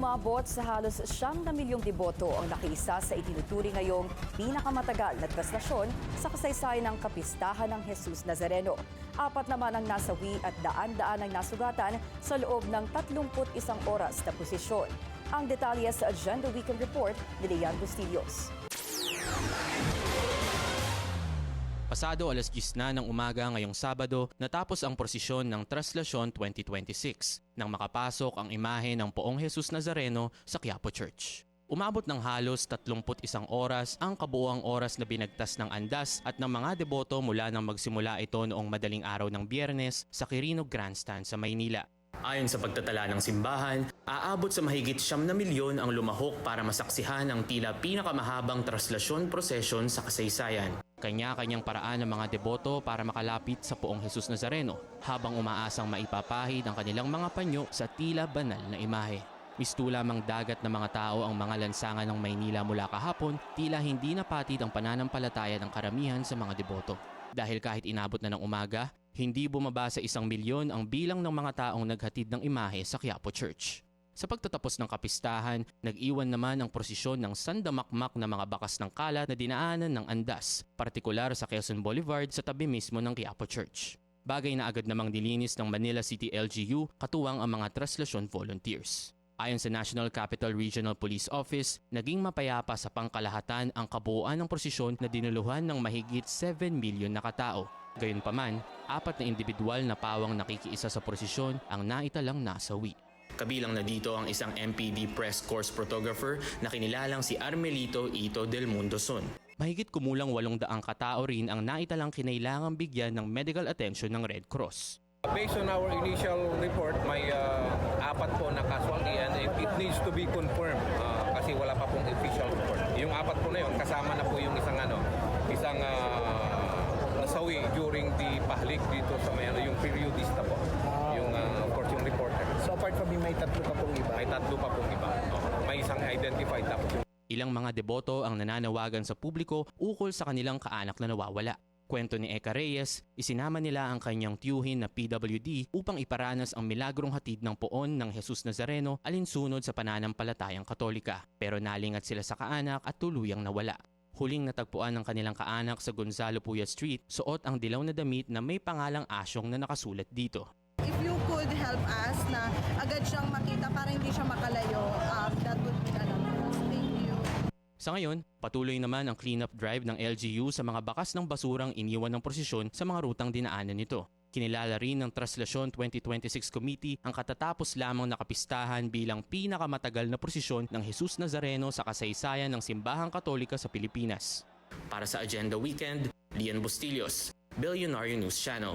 Umabot sa halos 9 milyong deboto ang nakiisa sa itinuturing ngayong pinakamatagal na traslasyon sa kasaysayan ng kapistahan ng Jesus Nazareno. 4 naman ang nasawi at daan-daan ang nasugatan sa loob ng 31 oras na posisyon. Ang detalye sa Agenda Weekend Report ni Leon Bustillos. Pasado alas 10 na ng umaga ngayong Sabado, natapos ang prosesyon ng Traslasyon 2026 nang makapasok ang imahe ng Poong Jesus Nazareno sa Quiapo Church. Umabot ng halos 31 oras ang kabuuang oras na binagtas ng andas at ng mga deboto mula nang magsimula ito noong madaling araw ng Biyernes sa Quirino Grandstand sa Maynila. Ayon sa pagtatala ng simbahan, aabot sa mahigit 9 milyon ang lumahok para masaksihan ang tila pinakamahabang traslasyon prosesyon sa kasaysayan. Kanya-kanyang paraan ng mga deboto para makalapit sa Poong Jesus Nazareno habang umaasang maipapahid ang kanilang mga panyo sa tila banal na imahe. Misto lamang dagat ng mga tao ang mga lansangan ng Maynila mula kahapon, tila hindi napatid ang pananampalataya ng karamihan sa mga deboto. Dahil kahit inabot na ng umaga, hindi bumaba sa 1 milyon ang bilang ng mga taong naghatid ng imahe sa Quiapo Church. Sa pagtatapos ng kapistahan, nag-iwan naman ang prosesyon ng sandamakmak na mga bakas ng kalat na dinaanan ng andas, partikular sa Quezon Boulevard sa tabi mismo ng Quiapo Church. Bagay na agad namang dilinis ng Manila City LGU katuwang ang mga traslasyon volunteers. Ayon sa National Capital Regional Police Office, naging mapayapa sa pangkalahatan ang kabuuan ng prosesyon na dinuluhan ng mahigit 7 milyon na katao. Gayunpaman, 4 na individual na pawang nakikiisa sa prosesyon ang naitalang nasawi. Kabilang na dito ang isang MPD Press Corps photographer na kinilalang si Armelito Ito del Mundoson. Mahigit kumulang 800 katao rin ang naitalang kinailangang bigyan ng medical attention ng Red Cross. Based on our initial report, may 4 po na casualty and it needs to be confirmed kasi wala pa pong official report. Yung 4 po na yun, kasama na po yung isang nasawi during the pahalik dito sa yung periodista po. Yung of course yung reporter. So apart from may 3 pa pong iba? May 3 pa pong iba. May isang identified tapos yung Ilang mga deboto ang nananawagan sa publiko ukol sa kanilang kaanak na nawawala. Kwento ni Eka Reyes, isinama nila ang kanyang tiyuhin na PWD upang iparanas ang milagrong hatid ng poon ng Jesus Nazareno alinsunod sa pananampalatayang Katolika. Pero nalingat sila sa kaanak at tuluyang nawala. Huling natagpuan ng kanilang kaanak sa Gonzalo Puya Street, suot ang dilaw na damit na may pangalang Asyong na nakasulat dito. If you could help us na agad siyang makita para hindi siya makalayo, that would be enough for us. Thank you. Sa ngayon, patuloy naman ang cleanup drive ng LGU sa mga bakas ng basurang iniwan ng prosesyon sa mga rutang dinaanan nito. Kinilala rin ng Traslasyon 2026 Committee ang katatapos lamang na kapistahan bilang pinakamatagal na prosesyon ng Jesus Nazareno sa kasaysayan ng Simbahang Katolika sa Pilipinas. Para sa Agenda Weekend, Leon Bustillos, Billionaire News Channel.